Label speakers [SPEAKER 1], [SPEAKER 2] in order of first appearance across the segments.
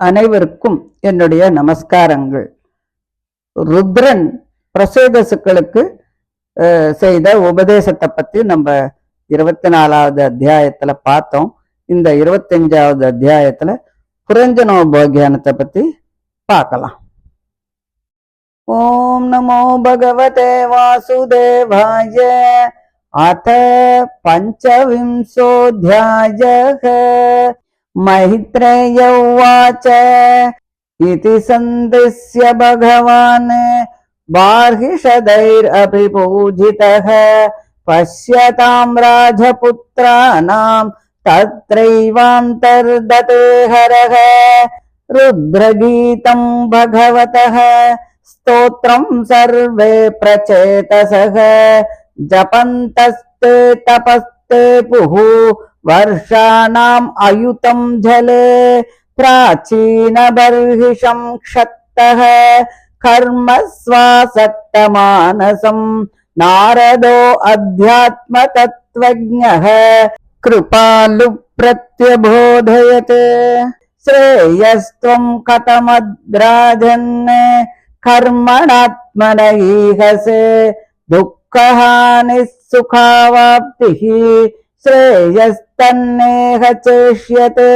[SPEAKER 1] அனைவருக்கும் என்னுடைய நமஸ்காரங்கள். ருத்ரன் பிரசேதசுக்களுக்கு செய்த உபதேசத்தை பத்தி நம்ம 24வது அத்தியாயத்துல பார்த்தோம். இந்த 25வது அத்தியாயத்துல புரஞ்சனோபோகியானத்தை பத்தி பார்க்கலாம். ஓம் நமோ பகவதே வாசுதேவாய. அத பஞ்சவிம்சோऽध्यायः. मैत्रेय उवाच इति सन्दिश्य भगवान् बार्हिषदैरपि पूजितः पश्यतां राजपुत्राणां तत्रैवान्तर्दते हरः. रुद्रगीतं भगवतः स्तोत्रं सर्वे प्रचेतसः जपन्तस्ते तपस्ते पुः वर्षाणाम् अयुतं जले प्राचीन बर्हिषं क्षत्तः कर्म स्वासक्तमानसं नारदो अध्यात्मतत्त्वज्ञः कृपालु प्रत्यबोधयते. श्रेयस्त्वं कथमद्राजन् कर्मणात्मनैहसे दुःखहानिः सुखावाप्तिः श्रेयस्तन्नेह चेष्यते.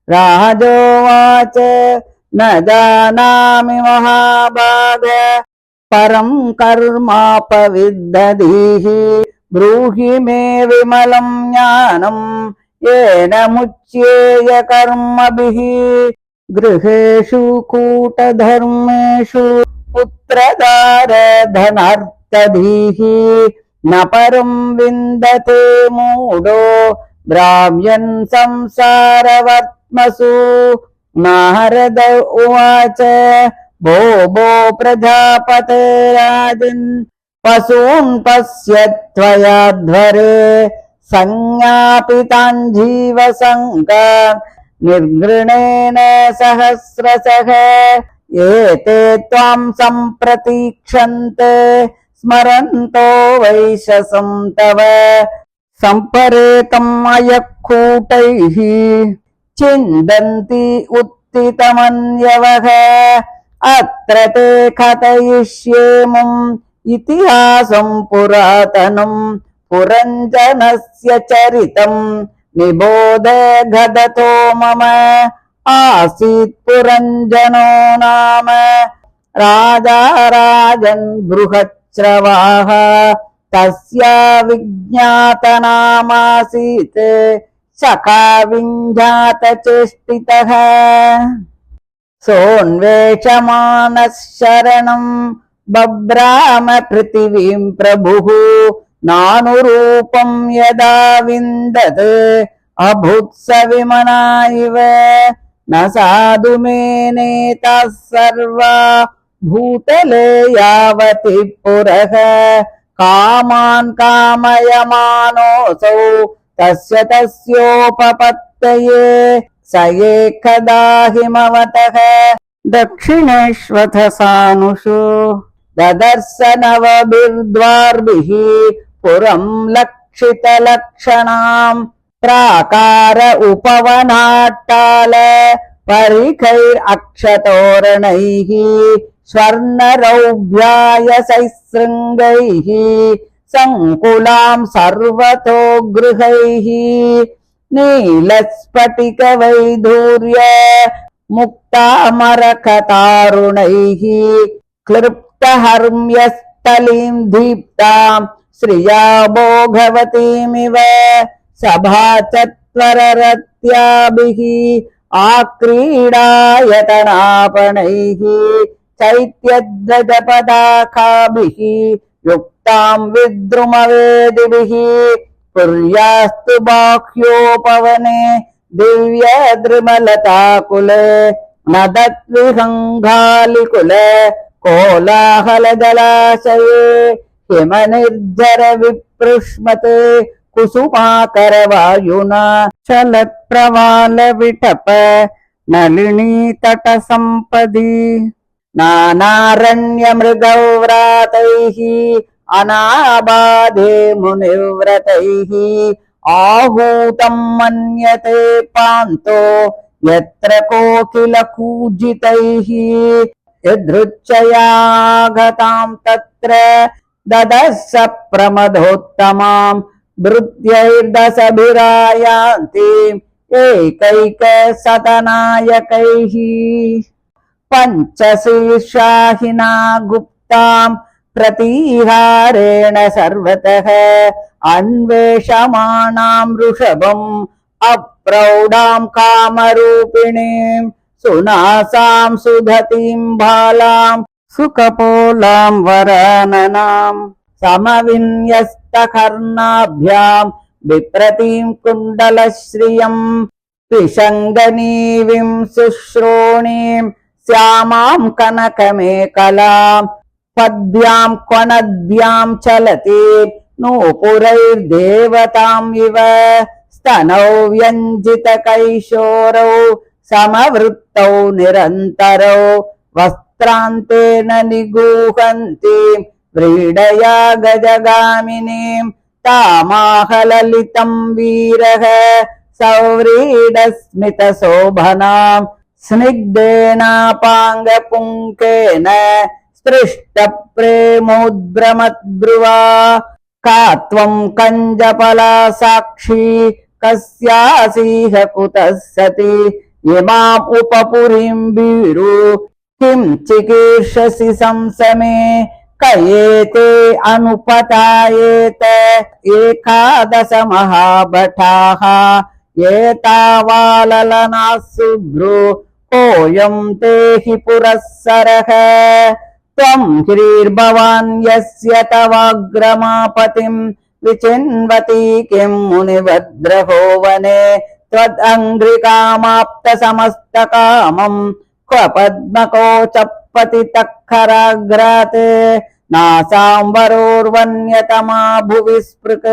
[SPEAKER 1] राजोवाच न जानामि महाभाग परं कर्मापविद्धधीः ब्रूहि मे विमलं ज्ञानं येन मुच्येय कर्मभिः. गृहेषु कूटधर्मेषु पुत्रदार धनार्थधीः न परं विन्दते मूढो ब्राह्म्यन् संसारवर्त्मसु. नारद उवाच भो भो प्रजापते राजन् पशून् पश्य त्वयाध्वरे संज्ञापितान् जीवसङ्गान् निर्घृणेन सहस्रशः. एते त्वां सम्प्रतीक्षन्ते स्मरन्तो वैशसं तव सम्परेतम् अयःकूटैः छिन्दन्ति उत्थितमन्यवः. अत्र ते कथयिष्येमुम् इतिहासं पुरातनम् पुरञ्जनस्य चरितम् निबोध गदतो मम. आसीत् पुरञ्जनो नाम राजा राजन् बृहच्छ्रवाः तस्या विज्ञातनामासीत् शका विञ्जातचेष्टितः. सोऽन्वेषमानः शरणं बभ्राम पृथिवीं प्रभुः नानुरूपं यदा विन्दत् अभूत्स विमना इव. न साधु मे नेताः सर्वा भूतले यावति पुरः कामान् कामयमानोऽसौ तस्य तस्योपपत्तये. स एकदा हिमवतः दक्षिणेष्वथ सानुषु ददर्श नवभिर्द्वार्भिः पुरं लक्षितलक्षणाम्. प्राकार उपवनाट्टाल परिखैरक्षतोरणैः स्वर्णरौभ्यायसैशृङ्गैः सङ्कुलां सर्वतो गृहैः. नीलस्फटिकवैधूर्य मुक्तामरकतारुणैः क्लृप्तहर्म्यस्थलीं दीप्तां श्रिया भोगवतीमिव. सभाचत्वररत्याभिः आक्रीडायतनापणैः चैत्यध्वजपदाकाभिः युक्तां विद्रुमवेदिभिः. पुर्यास्तु बाह्योपवने दिव्यद्रुमलताकुले नदद्विहङ्गालिकुले कोलाहलजलाशये हिमनिर्झर विपृष्मते कुसुमाकरवायुना चलत्प्रवाल विटप नलिनी तटसम्पदि. नानारण्यमृगव्रातैः अनाबाधे मुनिव्रतैः आहूतं मन्यते पान्तो यत्र कोकिलकूजितैः यदृच्छयागतां तत्र ददश प्रमदोत्तमां भृत्यैर्दशभिरायान्ति एकैकशतनायकैः पञ्चशीर्षाहिना गुप्तां प्रतीहारेण सर्वतः अन्वेषमाणां वृषभम् अप्रौढां कामरूपिणीं सुनासां सुधतीं बालां सुकपोलां वराननां समविन्यस्तकर्णाभ्यां विप्रतीं कुण्डलश्रियं त्रिशङ्गनीविं शुश्रोणीं श्यामां कनकमेखलां पद्भ्यां क्वनद्भ्यां चलति नूपुरैर्देवताम् इव स्तनौ व्यञ्जितकैशोरौ समवृत्तौ निरन्तरौ वस्त्रान्तेन निगूहन्ति व्रीडया गजगामिनीं तामाहललितं वीरः सौव्रीडस्मितशोभनां स्निग्धेनापाङ्गपुङ्केन स्पृष्टप्रेमोद्भ्रमद्ब्रुवा का त्वं कञ्जपला साक्षी कस्यासीह कुतः सति इमाम् उपपुरीं वीरु किं चिकीर्षसि संसमे कयेते अनुपतायेत एकादश महाभटाः एतावाललनाः शुभ्रो कोऽयं ते हि पुरःसरः त्वं ह्रीर्भवान् यस्य तवाग्रमापतिं विचिन्वति किं मुनिभद्रहो वने त्वदङ्घ्रिकामाप्तसमस्तकामं क्व पद्मकोचपतितः कराग्रात् नासाम्बरोर्वन्यतमा भुवि स्पृक्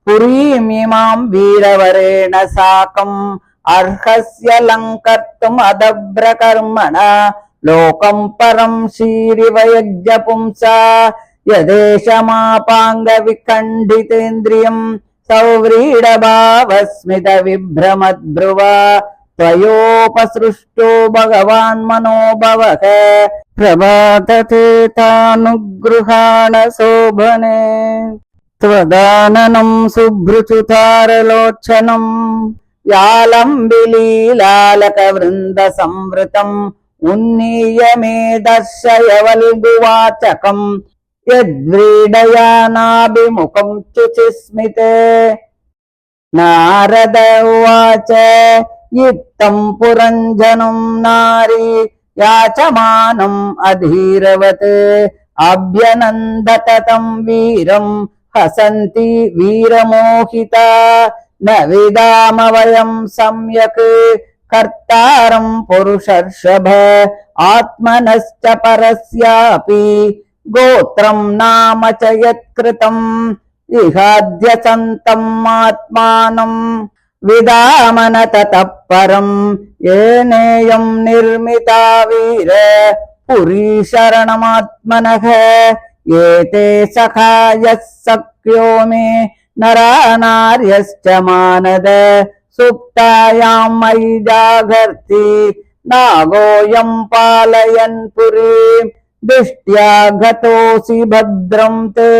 [SPEAKER 1] पुरीमिमां वीरवरेण साकम् अर्हस्य लङ्कर्तुम् अदभ्रकर्मणा लोकं परं श्रीरिवयज्ञपुंसा यदेशमापाङ्गविखण्डितेन्द्रियं सौव्रीडभावस्मितविभ्रमद्भ्रुवा त्वयोपसृष्टो भगवान् मनोभवः प्रभाततेतानुगृहाण शोभने त्वदाननं शुभ्रुचुतारलोचनम् यालम्बिलीलालकवृन्दसंवृतम् उन्नीय मे दर्शय वल्गुवाचकम् यद्व्रीडया नाभिमुखं शुचिस्मिते नारद उवाच युक्तं पुरञ्जनं नारी याचमानम् अधीरवत् अभ्यनन्दत तं वीरं हसन्ति वीरमोहिता न विदाम वयं सम्यक् कर्तारं पुरुषर्षभ आत्मनश्च परस्यापि गोत्रं नाम च यत्कृतम् इहाद्यसन्तम् आत्मानं विदामन ततः परम् येनेयं निर्मिता वीर पुरी शरणमात्मनः एते सखायः सख्यो मे नरा नार्यश्च मानद सुप्तायां मयि जागर्ति नागोऽयं पालयन् पुरीं दृष्ट्या गतोऽसि भद्रं ते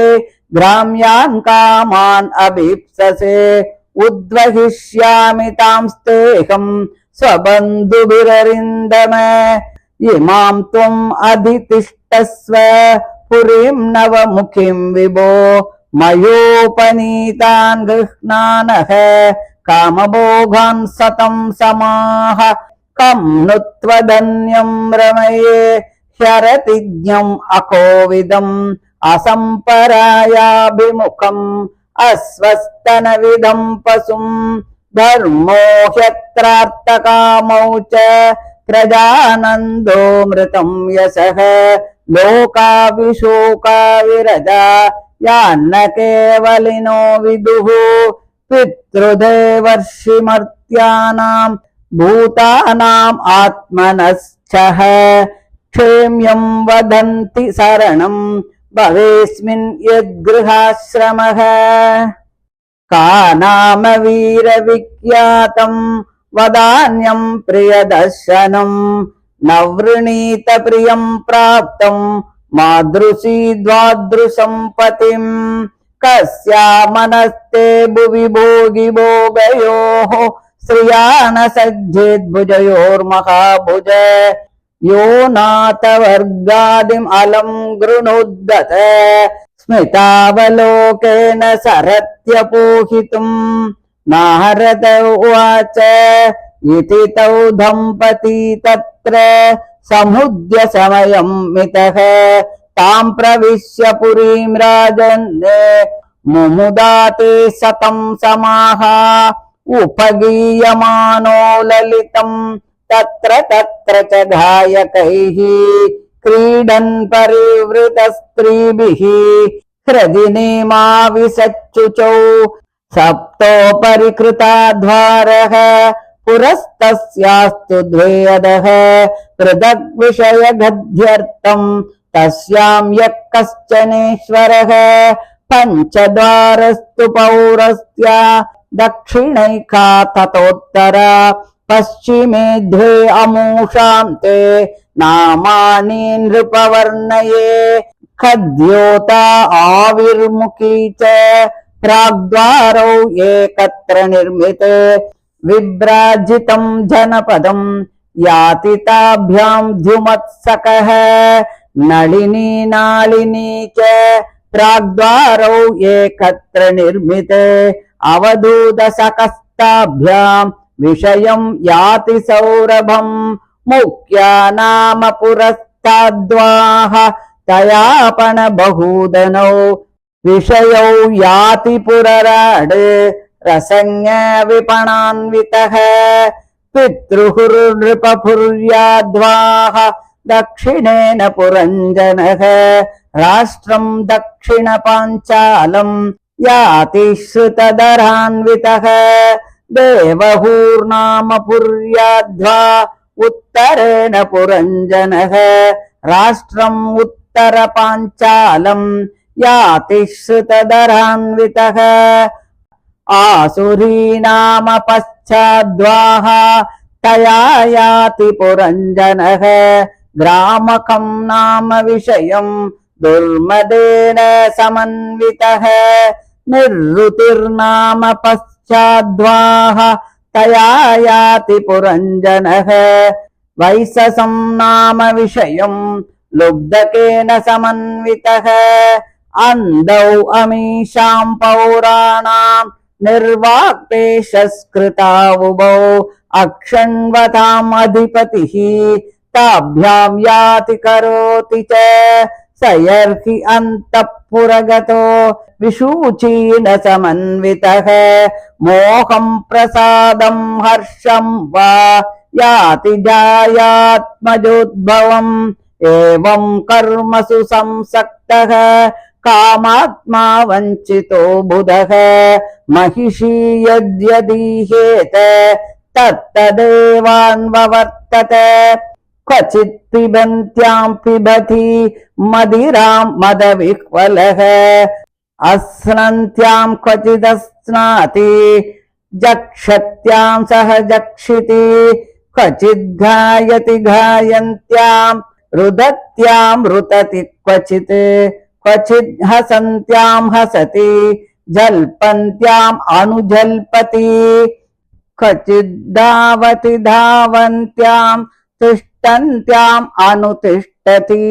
[SPEAKER 1] ग्राम्यान् कामान् अभीप्ससे उद्वहिष्यामि तांस्तेऽहं स्वबन्धुभिररिन्दम इमां त्वम् अधितिष्ठस्व पुरीं नवमुखीं विभो मयोपनीतान् गृह्णानः कामभोगान् सतं समाह कं नु त्वदन्यं रमये ह्यरतिज्ञम् अकोविदम् असम्परायाभिमुखम् अस्वस्थनविदं पशुम् धर्मो ह्यत्रार्थकामौ च प्रजानन्दो मृतं यशः लोकाविशोका विरजा यान्न केवलिनो विदुः पितृदेवर्षिमर्त्यानां भूतानाम् आत्मनश्चः क्षेम्यं वदन्ति शरणं भवेस्मिन् यद्गृहाश्रमः का नाम वीरविख्यातम् वदान्यं प्रियदर्शनम् न वृणीत प्रियं प्राप्तं मादृशी द्वादृशं पतिम् कस्या मनस्ते भुवि भोगि भोगयोः श्रिया न सज्जेद्भुजयोर्महाभुज यो नाथवर्गादिम् अलम् गृणुद्दत स्मितावलोकेन सरत्यपोहितुम् नारद उवाच इति तौ दम्पती तत्र समुद्य समयं मितः तां प्रविश्य पुरीं राजन् मुमुदा ते सतं समाः उपगीयमानो ललितं तत्र तत्र च गायकैः क्रीडन् परिवृतस्त्रीभिः हृदिनीमाविशच्युचौ सप्तोपरिकृताध्वारः पुरस्तस्यास्तु द्वेदः पृथग्विषयगद्यर्थम् तस्यां यः कश्चनेश्वरः पञ्चद्वारस्तु पौरस्त्या दक्षिणैका ततोत्तरा पश्चिमे द्वे अमूषां ते नामानि नृपवर्णये खद्योता आविर्मुखी च प्राग्द्वारौ एकत्र निर्मिते विभ्राजितं जनपदं याति ताभ्यां द्युमत्सकः नलिनी नालिनी च प्राग्द्वारौ एकत्र निर्मिते अवधूतसकस्ताभ्यां विषयं याति सौरभं मुख्या नाम पुरस्ताद्वाः तयापन बहुदनौ विषयौ याति पुरराड रसज्ञ विपणान्वितः पितृहुर्नृपपुर्याद्वाः दक्षिणेन पुरञ्जनः राष्ट्रं दक्षिणपाञ्चालं याति श्रुतधरान्वितः देवहूर्नाम पुर्याद्वा उत्तरेण पुरञ्जनः राष्ट्रम् उत्तरपाञ्चालं याति श्रुतधरान्वितः आसुरी नाम पश्चाद्वाः तया याति पुरञ्जनः ग्रामकं नाम विषयं दुर्मदेन समन्वितः निर्वृतिर्नाम पश्चाद्वाः तया याति पुरञ्जनः वैससं नाम विषयं लुब्धकेन समन्वितः अन्धौ अमीशां पौराणां निर्वाक्तेशस्कृतावुभौ अक्षण्वताम् अधिपतिः ताभ्यां याति करोति च सयर्हि अन्तःपुरगतो विशूचीन समन्वितः मोहं प्रसादं हर्षं वा याति जायात्मजोद्भवम् एवं कर्मसु संसक्तः कामात्मा वञ्चितो बुधः महिषी यद्यदीहेत तत्तदेवान्ववर्तत क्वचित् पिबन्त्यां पिबति मदिरां मदविह्वलः अस्नन्त्यां क्वचिदस्नाति जक्षत्यां सह जक्षिति क्वचित् घायति घायन्त्यां रुदत्यां रुदति क्वचित् क्वचित् हसन्त्यां हसति जल्पन्त्याम् अनुजल्पति क्वचित् धावति धावन्त्यां तिष्ठन्त्याम् अनुतिष्ठति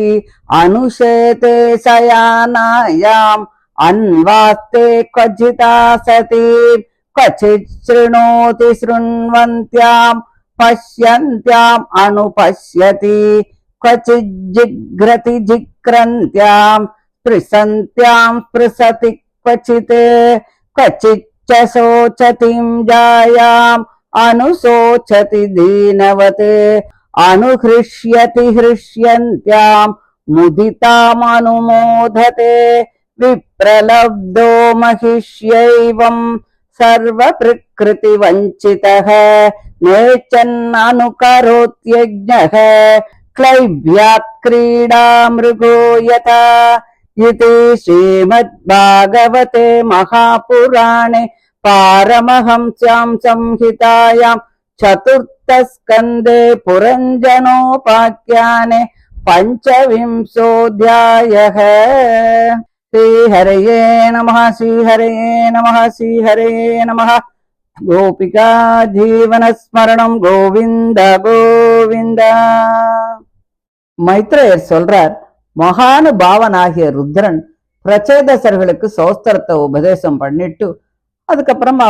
[SPEAKER 1] अनुशेते शयानायाम् अन्वास्ते क्वचिदासति क्वचित् शृणोति शृण्वन्त्याम् पश्यन्त्याम् अनुपश्यति क्वचित् जिघ्रति जिघ्रन्त्याम् स्पृशन्त्याम् स्पृशति क्वचित् क्वचिच्च शोचतीं जायाम् अनुशोचति दीनवत् अनुहृष्यति हृष्यन्त्याम् मुदिताम् अनुमोदते विप्रलब्धो महिष्यैवं सर्वप्रकृतिवञ्चितः नेचन्ननुकरोत्यज्ञः क्लैब्यात् क्रीडा मृगो यथा इति श्रीमद्भागवते महापुराणे पारमहंस्यां संहितायां சதுர்த்த ஸ்கந்தே புரஞ்சனோபாக்கியானே பஞ்சவிம்சோத்யாயः. ஸ்ரீஹரயே நமः ஸ்ரீஹரயே நமः ஸ்ரீஹரயே நமः. கோபிகா ஜீவனஸ்மரணம் கோவிந்த கோவிந்த. மைத்ரேயர் சொல்றார், மகானுபாவனாகிய ருத்ரன் பிரச்சேதசர்களுக்கு சோஸ்திரத்தை உபதேசம் பண்ணிட்டு அதுக்கப்புறம்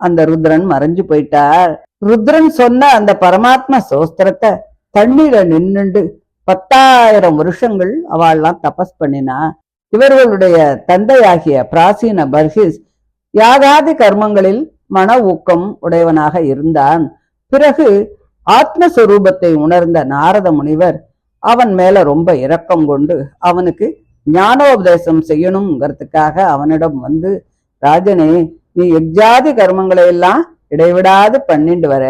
[SPEAKER 1] அந்த ருத்ரன் மறைஞ்சு போயிட்டார். ருத்ரன் சொன்ன அந்த பரமாத்ம சோஸ்திரத்தை தண்ணீர நின்னுண்டு 10,000 வருஷங்கள் அவள்லாம் தபஸ் பண்ணினா. இவர்களுடைய தந்தையாகிய பிராசீன பர்ஹிஸ் யாகாதி கர்மங்களில் மன ஊக்கம் உடையவனாக இருந்தான். பிறகு ஆத்மஸ்வரூபத்தை உணர்ந்த நாரத முனிவர் அவன் மேல ரொம்ப இரக்கம் கொண்டு அவனுக்கு ஞானோபதேசம் செய்யணுங்கிறதுக்காக அவனிடம் வந்து, ராஜனே, நீ எஜ்ஜாதி கர்மங்களை எல்லாம் இடைவிடாது பண்ணிட்டு வர,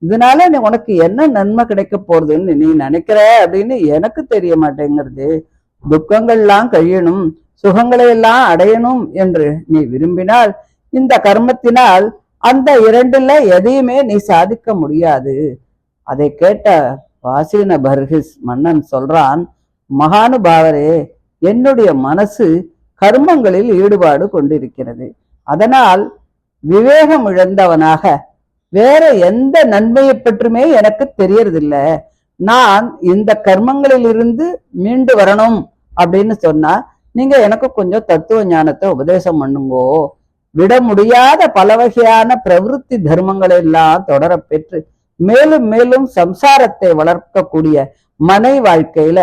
[SPEAKER 1] இதனால உனக்கு என்ன நன்மை கிடைக்க போறதுன்னு நீ நினைக்கிற அப்படின்னு எனக்கு தெரிய மாட்டேங்கிறது. துக்கங்கள்லாம் கழியணும், சுகங்களை எல்லாம் அடையணும் என்று நீ விரும்பினால் இந்த கர்மத்தினால் அந்த இரண்டுல எதையுமே நீ சாதிக்க முடியாது. அதை கேட்ட வாசீன பர்ஹிஸ் மன்னன் சொல்றான், மகானுபாவரே, என்னுடைய மனசு கர்மங்களில் ஈடுபாடு கொண்டிருக்கிறது. அதனால் விவேகம் இழந்தவனாக வேற எந்த நன்மையை பற்றுமே எனக்கு தெரியறதில்ல. நான் இந்த கர்மங்களில் இருந்து மீண்டு வரணும் அப்படின்னு சொன்னா நீங்க எனக்கு கொஞ்சம் தத்துவ ஞானத்தை உபதேசம் பண்ணுங்கோ. விட முடியாத பல வகையான பிரவிற்த்தி தர்மங்களை எல்லாம் தொடர பெற்று மேலும் மேலும் சம்சாரத்தை வளர்க்கக்கூடிய மனை வாழ்க்கையில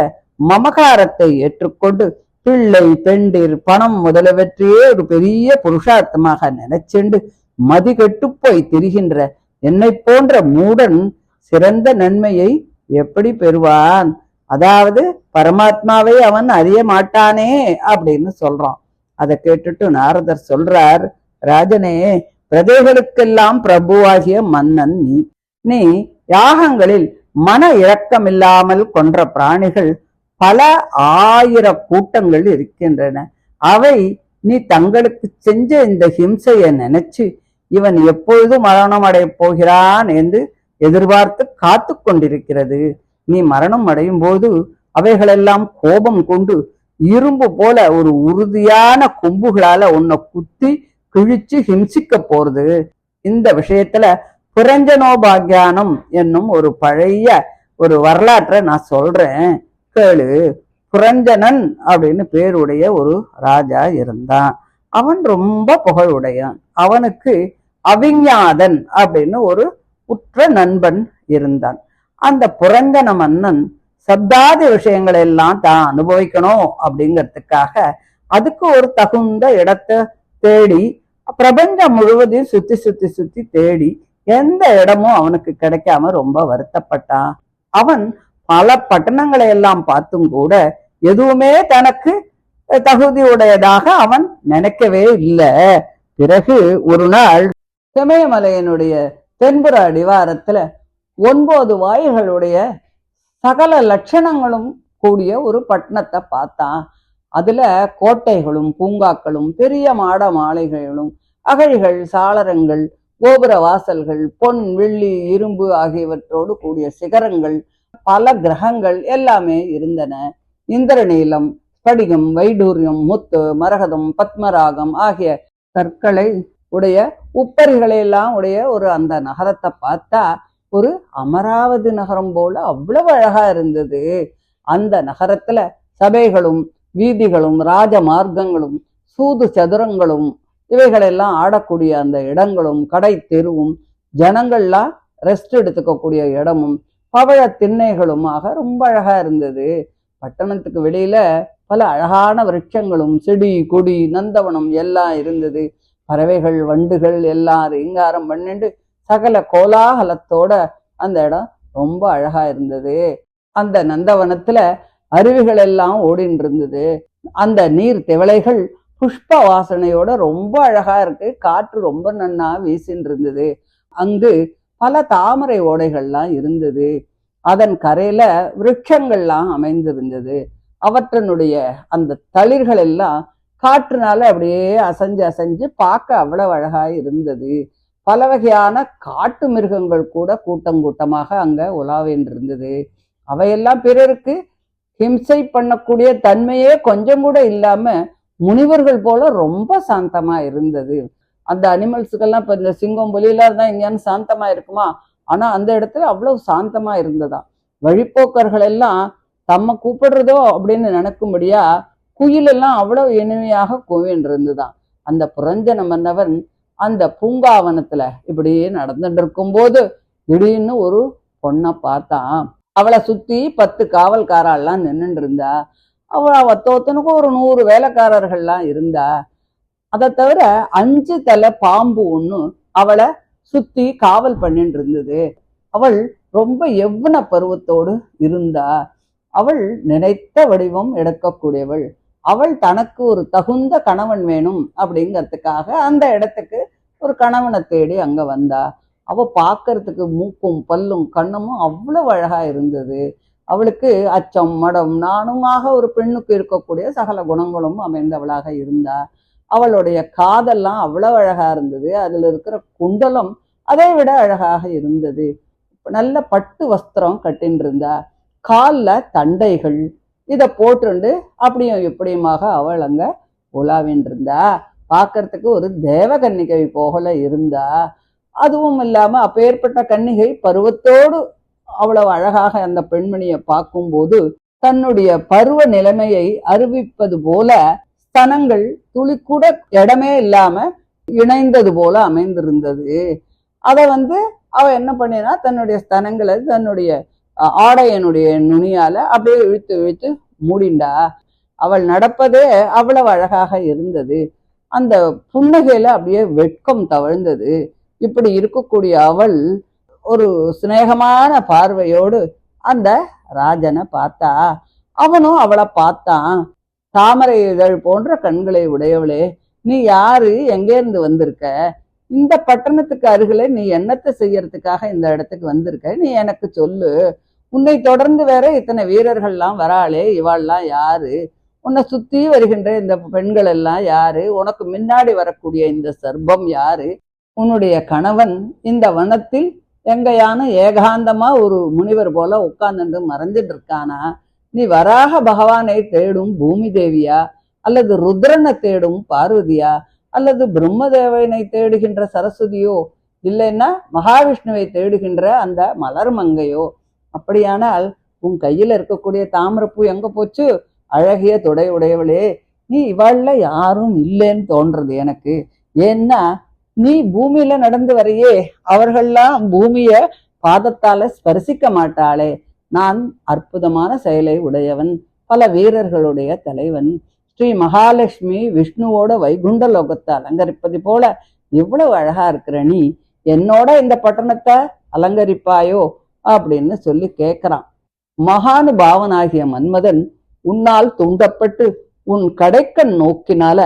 [SPEAKER 1] மமகாரத்தை ஏற்றுக்கொண்டு பிள்ளை பெண்டிர் பணம் முதலவற்றையே ஒரு பெரிய புருஷார்த்தமாக நினைச்சுண்டு மதிகெட்டு போய் திரிகின்ற என்னை போன்ற மூடன் சிறந்த நன்மையை எப்படி பெறுவான்? அதாவது பரமாத்மாவை அவன் அறிய மாட்டானே அப்படின்னு சொல்றான். அதை கேட்டுட்டு நாரதர் சொல்றார், ராஜனே, பிரஜைகளுக்கெல்லாம் பிரபுவாகிய மன்னன் நீ யாகங்களில் மன இரக்கமில்லாமல் கொன்ற பிராணிகள் பல 1000 கூட்டங்கள் இருக்கின்றன. அவை நீ தங்களுக்கு செஞ்ச இந்த ஹிம்சையை நினைச்சு இவன் எப்பொழுது மரணம் அடைய போகிறான் என்று எதிர்பார்த்து காத்து கொண்டிருக்கிறது. நீ மரணம் அடையும் போது அவைகளெல்லாம் கோபம் கொண்டு இரும்பு போல ஒரு உறுதியான கொம்புகளால உன்னை குத்தி கிழிச்சு ஹிம்சிக்க போறது. இந்த விஷயத்துல புரஞ்சனோபாக்கியானம் என்னும் ஒரு பழைய ஒரு வரலாற்றை நான் சொல்றேன், கேளு. புரஞ்சனன் அப்படின்னு பேருடைய ஒரு ராஜா இருந்தான். அவன் ரொம்ப புகழுடையான். அவனுக்கு அவிஞாதன் அப்படின்னு ஒரு உற்ற நண்பன் இருந்தான். அந்த புரஞ்சன மன்னன் சப்தாதி விஷயங்களை எல்லாம் தான் அனுபவிக்கணும் அப்படிங்கிறதுக்காக அதுக்கு ஒரு தகுந்த இடத்தை தேடி பிரபஞ்சம் முழுவதையும் சுத்தி தேடி எந்த இடமும் அவனுக்கு கிடைக்காம ரொம்ப வருத்தப்பட்டான். அவன் பல பட்டணங்களை எல்லாம் பார்த்தும் கூட எதுவுமே தனக்கு தகுதியுடையதாக அவன் நினைக்கவே இல்லை. பிறகு ஒரு நாள் சிமயமலையினுடைய தென்புற அடிவாரத்துல 9 வாயில்களுடைய சகல லட்சணங்களும் கூடிய ஒரு பட்டணத்தை பார்த்தான். அதுல கோட்டைகளும் பூங்காக்களும் பெரிய மாட மாளிகைகளும் அகழிகள் சாளரங்கள் கோபுர வாசல்கள் பொன் வெள்ளி இரும்பு ஆகியவற்றோடு கூடிய சிகரங்கள் பல கிரகங்கள் எல்லாமே இருந்தன. இந்திரநீலம் ஸ்படிகம் வைடூரியம் முத்து மரகதம் பத்மராகம் ஆகிய கற்களை உடைய உப்பரிகளை எல்லாம் உடைய ஒரு அந்த நகரத்தை பார்த்தா ஒரு அமராவதி நகரம் போல அவ்வளவு அழகா இருந்தது. அந்த நகரத்துல சபைகளும் வீதிகளும் ராஜ மார்க்கங்களும் சூது சதுரங்களும் இவைகளெல்லாம் ஆடக்கூடிய அந்த இடங்களும் கடை தெருவும் ஜனங்கள்லாம் ரெஸ்ட் எடுத்துக்கக்கூடிய இடமும் பவழ திண்ணைகளுமாக ரொம்ப அழகா இருந்தது. பட்டணத்துக்கு வெளியில பல அழகான விருட்சங்களும் செடி கொடி நந்தவனம் எல்லாம் இருந்தது. பறவைகள் வண்டுகள் எல்லாம் ரீங்காரம் பண்ணிட்டு சகல கோலாகலத்தோட அந்த இடம் ரொம்ப அழகா இருந்தது. அந்த நந்தவனத்துல அருவிகள் எல்லாம் ஓடின்னு இருந்தது. அந்த நீர் திவளைகள் புஷ்ப வாசனையோட ரொம்ப அழகா இருக்கு. காற்று ரொம்ப நன்னா வீசின்னு இருந்தது. அங்கு பல தாமரை ஓடைகள்லாம் இருந்தது. அதன் கரையில விருட்சங்கள்லாம் அமைந்திருந்தது. அவற்றினுடைய அந்த தளிர்கள் எல்லாம் காற்றுனால அப்படியே அசைஞ்சு அசைஞ்சு பார்க்க அவ்வளவு அழகா இருந்தது. பல வகையான காட்டு மிருகங்கள் கூட கூட்டம் கூட்டமாக அங்க உலாவின்றிருந்தது. அவையெல்லாம் பிறருக்கு ஹிம்சை பண்ணக்கூடிய தன்மையே கொஞ்சம் கூட இல்லாம முனிவர்கள் போல ரொம்ப சாந்தமா இருந்தது. அந்த அனிமல்ஸுக்கெல்லாம் இப்ப இந்த சிங்கம் புலியெல்லாம் இருந்தா எங்கேயானு சாந்தமா இருக்குமா? ஆனா அந்த இடத்துல அவ்வளவு சாந்தமா இருந்ததா. வழிப்போக்கர்கள் எல்லாம் தம்ம கூப்பிடுறதோ அப்படின்னு நினைக்கும்படியா குயில் எல்லாம் அவ்வளவு இனிமையாக கூவின்றிருந்துதான். அந்த புரஞ்சன மன்னவன் அந்த பூங்காவனத்துல இப்படியே நடந்துட்டு இருக்கும் போது திடீர்னு ஒரு பொண்ணை பார்த்தான். அவளை சுத்தி 10 காவல்காரெல்லாம் நின்றுட்டு இருந்தா. அவ ஒத்தனுக்கும் ஒரு 100 வேலைக்காரர்கள்லாம் இருந்தா. அதை தவிர 5 தலை பாம்பு ஒண்ணு அவளை சுத்தி காவல் பண்ணிட்டு இருந்தது. அவள் ரொம்ப யௌவன பருவத்தோடு இருந்தா. அவள் நினைத்த வடிவம் எடுக்கக்கூடியவள். அவள் தனக்கு ஒரு தகுந்த கணவன் வேணும் அப்படிங்கிறதுக்காக அந்த இடத்துக்கு ஒரு கணவனை தேடி அங்க வந்தா. அவ பார்க்கறதுக்கு மூக்கும் பல்லும் கண்ணமும் அவ்வளவு அழகா இருந்தது. அவளுக்கு அச்சம் மடம் நானுமாக ஒரு பெண்ணுக்கு இருக்கக்கூடிய சகல குணங்களும் அமைந்தவளாக இருந்தா. அவளுடைய காதெல்லாம் அவ்வளவு அழகா இருந்தது. அதுல இருக்கிற குண்டலம் அதை விட அழகாக இருந்தது. நல்ல பட்டு வஸ்திரம் கட்டின்னு இருந்தா. கால்ல தண்டைகள் இதை போட்டுண்டு அப்படியும் எப்படியுமாக அவள் அங்க உலாவின் இருந்தா. பார்க்கறதுக்கு ஒரு தேவகன்னிகை போகல இருந்தா. அதுவும் இல்லாம அப்பேற்பட்ட கன்னிகை பருவத்தோடு அவ்வளவு அழகாக அந்த பெண்மணியை பார்க்கும்போது தன்னுடைய பருவ நிலைமையை அறிவிப்பது போல ஸ்தனங்கள் துளி கூட இடமே இல்லாம இணைந்தது போல அமைந்திருந்தது. அதை அவ என்ன பண்ணினா தன்னுடைய ஸ்தனங்களை தன்னுடைய ஆடையனுடைய நுனியால அப்படியே இழுத்து இழுத்து மூடிண்டா. அவள் நடப்பதே அவ்வளவு அழகாக இருந்தது. அந்த புன்னகையில அப்படியே வெட்கம் தவழ்ந்தது. இப்படி இருக்கக்கூடிய அவள் ஒரு சிநேகமான பார்வையோடு அந்த ராஜனை பார்த்தா. அவனும் அவளை பார்த்தான். தாமரை இதழ் போன்ற கண்களை உடையவளே, நீ யாரு, எங்கேருந்து வந்திருக்க? இந்த பட்டணத்துக்கு அருகில நீ என்னத்தை செய்யறதுக்காக இந்த இடத்துக்கு வந்திருக்க? நீ எனக்கு சொல்லு. உன்னை தொடர்ந்து வேற இத்தனை வீரர்கள்லாம் வராளே, இவாள்லாம் யாரு? உன்னை சுத்தி வருகின்ற இந்த பெண்கள் எல்லாம் யாரு? உனக்கு முன்னாடி வரக்கூடிய இந்த சர்ப்பம் யாரு? உன்னுடைய கணவன் இந்த வனத்தில் எங்கையான ஏகாந்தமா ஒரு முனிவர் போல உட்கார்ந்து மறைஞ்சிட்டு இருக்கானா? நீ வராக பகவானை தேடும் பூமி தேவியா, அல்லது ருத்ரனை தேடும் பார்வதியா, அல்லது பிரம்மதேவனை தேடுகின்ற சரஸ்வதியோ, இல்லைன்னா மகாவிஷ்ணுவை தேடுகின்ற அந்த மலர் மங்கையோ? அப்படியானால் உன் கையில இருக்கக்கூடிய தாமரைப்பூ எங்க போச்சு? அழகிய தொடை உடையவளே, நீ இவாள்ல யாரும் இல்லைன்னு தோன்றது எனக்கு. ஏன்னா நீ பூமியில நடந்து வரையே, அவர்கள்லாம் பூமிய பாதத்தால ஸ்பர்சிக்க மாட்டாளே. நான் அற்புதமான செயலை உடையவன், பல வீரர்களுடைய தலைவன். ஸ்ரீ மகாலட்சுமி விஷ்ணுவோட வைகுண்ட லோகத்தை அலங்கரிப்பது போல எவ்வளவு அழகா இருக்கிற நீ என்னோட இந்த பட்டணத்தை அலங்கரிப்பாயோ அப்படின்னு சொல்லி கேட்கிறான். மகானுபாவனாகிய மன்மதன் உன்னால் தூண்டப்பட்டு உன் கடைக்கண் நோக்கினால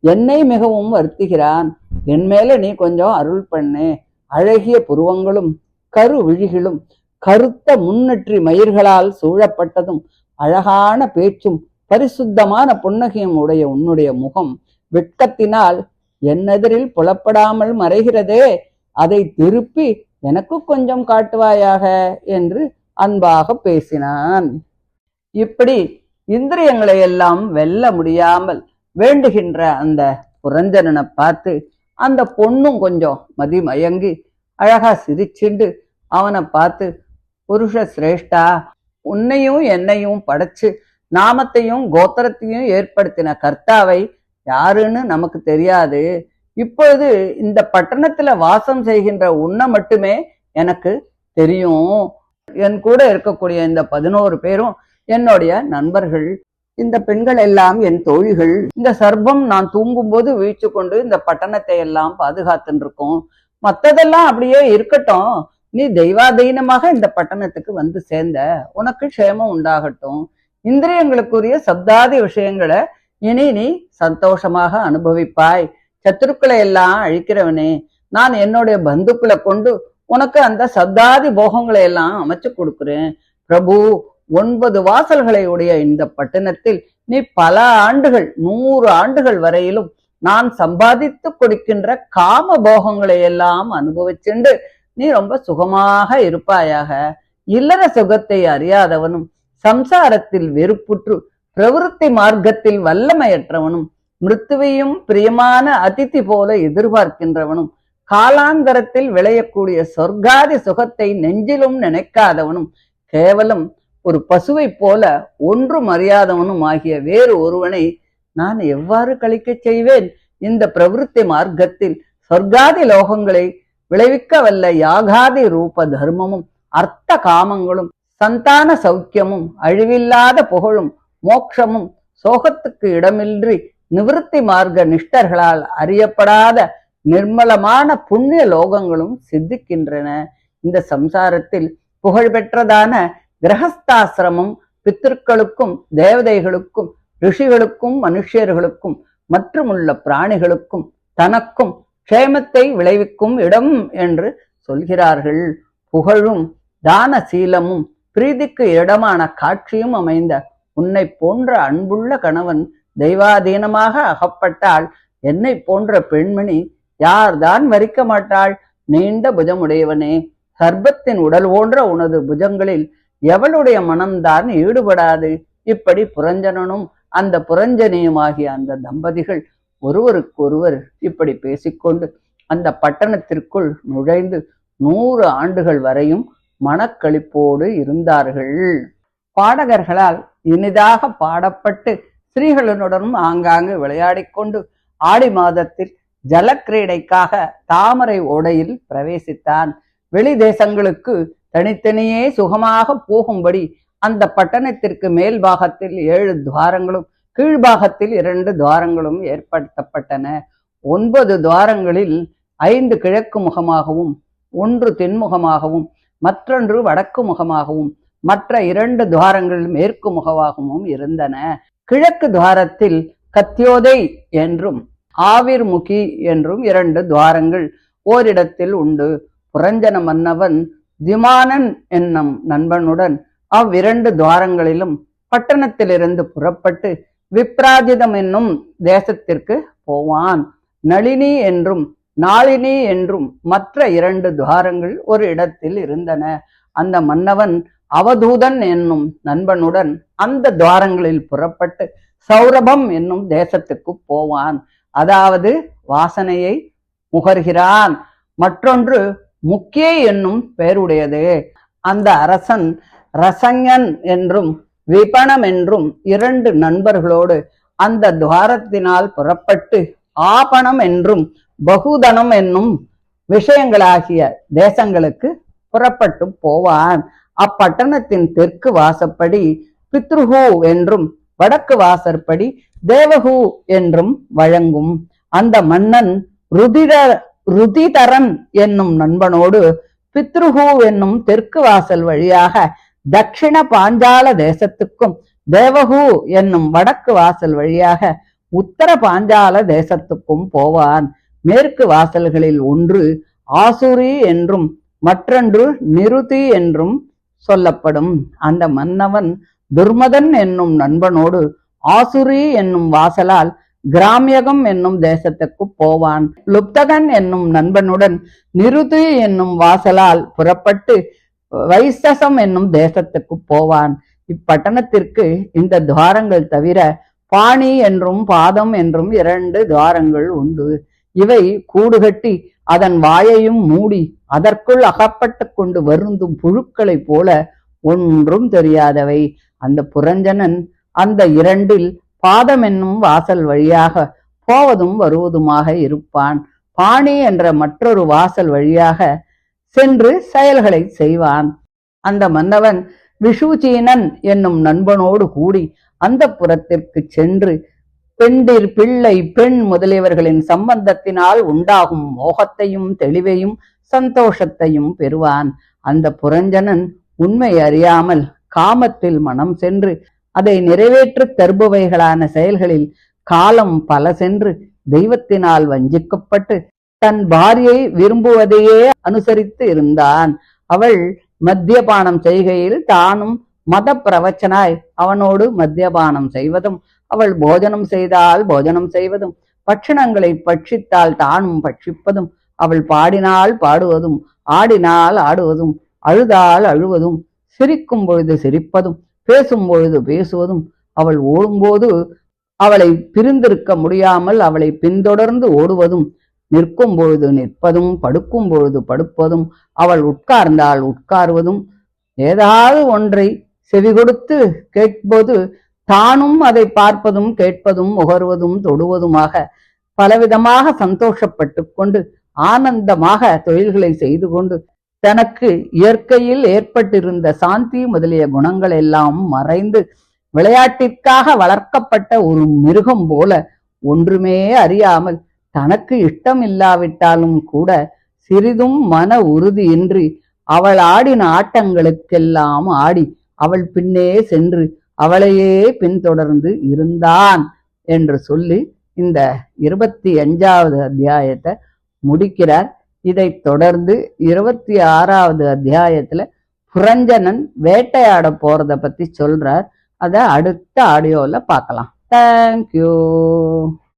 [SPEAKER 1] என்னை மிகவும் வருத்துகிறான். என் மேல நீ கொஞ்சம் அருள் பண்ணு. அழகிய புருவங்களும் கரு விழிகளும் கருத்த முன்னெற்றி மயிர்களால் சூழப்பட்டதும் அழகான பேச்சும் பரிசுத்தமான புன்னகையும் உடைய உன்னுடைய முகம் வெட்கத்தினால் என்னெதிரில் புலப்படாமல் மறைகிறதே, அதை திருப்பி எனக்கு கொஞ்சம் காட்டுவாயாக என்று அன்பாக பேசினான். இப்படி இந்திரியங்களை எல்லாம் வெல்ல முடியாமல் வேண்டுகின்ற அந்த புரஞ்சனனை பார்த்து அந்த பொண்ணும் கொஞ்சம் மதிமயங்கி அழகா சிரிச்சுண்டு அவனை பார்த்து, புருஷ சிரேஷ்டா, உன்னையும் என்னையும் படைச்சு நாமத்தையும் கோத்திரத்தையும் ஏற்படுத்தின கர்த்தாவை யாருன்னு நமக்கு தெரியாது. இப்பொழுது இந்த பட்டணத்துல வாசம் செய்கின்ற உன்னை மட்டுமே எனக்கு தெரியும். என் கூட இருக்கக்கூடிய இந்த 11 பேரும் என்னுடைய நண்பர்கள். இந்த பெண்கள் எல்லாம் என் தோழிகள். இந்த சர்ப்பம் நான் தூங்கும் போது வீழ்ச்சி கொண்டு இந்த பட்டணத்தை எல்லாம் பாதுகாத்துன்னு இருக்கோம். மற்றதெல்லாம் அப்படியே இருக்கட்டும். நீ தெய்வாதீனமாக இந்த பட்டணத்துக்கு வந்து சேர்ந்த, உனக்கு க்ஷேமம் உண்டாகட்டும். இந்திரியங்களுக்குரிய சப்தாதி விஷயங்களை இனி நீ சந்தோஷமாக அனுபவிப்பாய். சத்துருக்களை எல்லாம் அழிக்கிறவனே, நான் என்னுடைய பந்துக்களை கொண்டு உனக்கு அந்த சப்தாதி போகங்களை எல்லாம் அமைச்சு கொடுக்குறேன். பிரபு, 9 வாசல்களை உடைய இந்த பட்டணத்தில் நீ பல ஆண்டுகள் 100 ஆண்டுகள் வரையிலும் நான் சம்பாதித்து கொடுக்கின்ற காம போகங்களை எல்லாம் அனுபவிச்சுண்டு நீ ரொம்ப சுகமாக இருப்பாயாக. இல்லற சுகத்தை அறியாதவனும் சம்சாரத்தில் வெறுப்புற்று பிரவிருத்தி மார்க்கத்தில் வல்லமையற்றவனும் மிருத்துவையும் பிரியமான அதிதி போல எதிர்பார்க்கின்றவனும் காலாந்தரத்தில் விளையக்கூடிய சொர்க்காதி சுகத்தை நெஞ்சிலும் நினைக்காதவனும் கேவலம் ஒரு பசுவை போல ஒன்றும் அறியாதவனும் ஆகிய வேறு ஒருவனை நான் எவ்வாறு கழிக்க செய்வேன்? இந்த பிரவிருத்தி மார்க்கத்தில் சொர்க்காதி லோகங்களை விளைவிக்க வல்ல யாகாதி ரூப தர்மமும் அர்த்த காமங்களும் சந்தான சௌக்கியமும் அழிவில்லாத புகழும் மோட்சமும் சோகத்துக்கு இடமின்றி நிவிருத்தி மார்க்க நிஷ்டர்களால் அறியப்படாத நிர்மலமான புண்ணிய லோகங்களும் சித்திக்கின்றன. இந்த சம்சாரத்தில் புகழ்பெற்றதான கிரகஸ்தாசிரமம் பித்திருக்களுக்கும் தேவதைகளுக்கும் ரிஷிகளுக்கும் மனுஷர்களுக்கும் மற்றுமுள்ள பிராணிகளுக்கும் தனக்கும் க்ஷேமத்தை விளைவிக்கும் இடம் என்று சொல்கிறார்கள். புகழும் தான சீலமும் பிரீதிக்கு இடமான காட்சியும் அமைந்த உன்னை போன்ற அன்புள்ள கணவன் தெய்வாதீனமாக அகப்பட்டால் என்னை போன்ற பெண்மணி யார்தான் வரிக்க மாட்டாள்? நீண்ட புஜமுடையவனே, சர்பத்தின் உடல் போன்ற உனது புஜங்களில் எவளுடைய மனம்தான் ஈடுபடாது? இப்படி புரஞ்சனனும் அந்த புரஞ்சனியுமாகிய அந்த தம்பதிகள் ஒருவருக்கொருவர் இப்படி பேசிக்கொண்டு அந்த பட்டணத்திற்குள் நுழைந்து 100 ஆண்டுகள் வரையும் மனக்களிப்போடு இருந்தார்கள். பாடகர்களால் இனிதாக பாடப்பட்டு ஸ்ரீகளுடனும் ஆங்காங்கு விளையாடிக்கொண்டு ஆடி மாதத்தில் ஜலக்கிரீடைக்காக தாமரை ஓடையில் பிரவேசித்தான். வெளி தேசங்களுக்கு தனித்தனியே சுகமாக போகும்படி அந்த பட்டணத்திற்கு மேல் பாகத்தில் 7 துவாரங்களும் கீழ்பாகத்தில் 2 துவாரங்களும் ஏற்படுத்தப்பட்டன. 9 துவாரங்களில் 5 கிழக்கு முகமாகவும் 1 தென்முகமாகவும் மற்றொன்று வடக்கு முகமாகவும் மற்ற 2 துவாரங்கள் மேற்கு முகமாகவும் இருந்தன. கிழக்கு துவாரத்தில் கத்தியோதை என்றும் ஆவிர்முகி என்றும் 2 துவாரங்கள் ஓரிடத்தில் உண்டு. புரஞ்சன மன்னவன் திமானன் என்னும் நண்பனுடன் அவ்விரண்டு துவாரங்களிலும் பட்டணத்திலிருந்து புறப்பட்டு விப்ராஜிதம் என்னும் தேசத்திற்கு போவான். நளினி என்றும் நாளினி என்றும் மற்ற 2 துவாரங்கள் ஒரு இடத்தில் இருந்தன. அந்த மன்னவன் அவதூதன் என்னும் நண்பனுடன் அந்த துவாரங்களில் புறப்பட்டு சௌரபம் என்னும் தேசத்துக்கு போவான். அதாவது வாசனையை முகர்கிறான். மற்றொன்று முக்கிய என்னும் பெயருடையது. அந்த அரசன் ரசஞன் என்றும் விபணம் என்றும் 2 நண்பர்களோடு அந்த துவாரத்தினால் புறப்பட்டு ஆபணம் என்றும் பகுதனம் என்னும் விஷயங்களாகிய தேசங்களுக்கு புறப்பட்டு போவான். அப்பட்டணத்தின் தெற்கு வாசப்படி பித்ருஹு என்றும் வடக்கு வாசற்படி தேவஹு என்றும் வழங்கும். அந்த மன்னன் ருதிதரன் என்னும் நண்பனோடு பித்ருஹு என்னும் தெற்கு வாசல் வழியாக தட்சிண பாஞ்சால தேசத்துக்கும் தேவஹு என்னும் வடக்கு வாசல் வழியாக உத்தர பாஞ்சால தேசத்துக்கும் போவான். மேற்கு வாசல்களில் ஒன்று ஆசுரி என்றும் மற்றொன்று நிருதி என்றும் சொல்லப்படும். அந்த மன்னவன் துர்மதன் என்னும் நண்பனோடு ஆசுரி என்னும் வாசலால் கிராமியகம் என்னும் தேசத்துக்கு போவான். லுப்தகன் என்னும் நண்பனுடன் நிருதி என்னும் வாசலால் புறப்பட்டு வைசசம் என்னும் தேசத்துக்கு போவான். இப்பட்டணத்திற்கு இந்த துவாரங்கள் தவிர பாணி என்றும் பாதம் என்றும் 2 துவாரங்கள் உண்டு. இவை கூடுகட்டி அதன் வாயையும் மூடி அதற்குள் அகப்பட்டு கொண்டு வருந்தும் புழுக்களை போல ஒன்றும் தெரியாதவை. அந்த புரஞ்சனன் அந்த 2 பாதம் என்னும் வாசல் வழியாக போவதும் வருவதுமாக இருப்பான். பாணி என்ற மற்றொரு வாசல் வழியாக சென்று செயல்களை செய்வான். அந்த மன்னவன் விஷூச்சீனன் என்னும் நண்பனோடு கூடி அந்த புறத்திற்கு சென்று பெண்டிர் பிள்ளை பெண் முதலியவர்களின் சம்பந்தத்தினால் உண்டாகும் மோகத்தையும் தெளிவையும் சந்தோஷத்தையும் பெறுவான். அந்த புரஞ்சனன் உண்மை அறியாமல் காமத்தில் மனம் சென்று அதை நிறைவேற்று தருபவைகளான செயல்களில் காலம் பல சென்று தெய்வத்தினால் வஞ்சிக்கப்பட்டு தன் பாரியை விரும்புவதையே அனுசரித்து இருந்தான். அவள் மத்தியபானம் செய்கையில் தானும் மத பிரவச்சனாய் அவனோடு மத்தியபானம் செய்வதும், அவள் போஜனம் செய்தால் போஜனம் செய்வதும், பட்சணங்களை பட்சித்தால் தானும் பட்சிப்பதும், அவள் பாடினால் பாடுவதும், ஆடினால் ஆடுவதும், அழுதால் அழுவதும், சிரிக்கும் பொழுது சிரிப்பதும், பேசும் பொழுது பேசுவதும், அவள் ஓடும்போது அவளை பிரிந்திருக்க முடியாமல் அவளை பின்தொடர்ந்து ஓடுவதும், நிற்கும் பொழுது நிற்பதும், படுக்கும் பொழுது படுப்பதும், அவள் உட்கார்ந்தால் உட்காருவதும், ஏதாவது ஒன்றை செவி கொடுத்து கேட்பது தானும் அதை பார்ப்பதும் கேட்பதும் முகர்வதும் தொடுவதுமாக பலவிதமாக சந்தோஷப்பட்டு கொண்டு ஆனந்தமாக தொழில்களை செய்து கொண்டு தனக்கு இயற்கையில் ஏற்பட்டிருந்த சாந்தி முதலிய குணங்கள் எல்லாம் மறைந்து விளையாட்டிற்காக வளர்க்கப்பட்ட ஒரு மிருகம் போல ஒன்றுமே அறியாமல் தனக்கு இஷ்டம் இல்லாவிட்டாலும் கூட சிறிதும் மன உறுதியின்றி அவள் ஆடின ஆட்டங்களுக்கெல்லாம் ஆடி அவள் பின்னே சென்று அவளையே பின்தொடர்ந்து இருந்தான் என்று சொல்லி இந்த 25வது அத்தியாயத்தை முடிக்கிறார். இதைத் தொடர்ந்து 26வது அத்தியாயத்துல புரஞ்சனன் வேட்டையாட போறத பத்தி சொல்றார். அதை அடுத்த ஆடியோல பார்க்கலாம். தேங்க்யூ.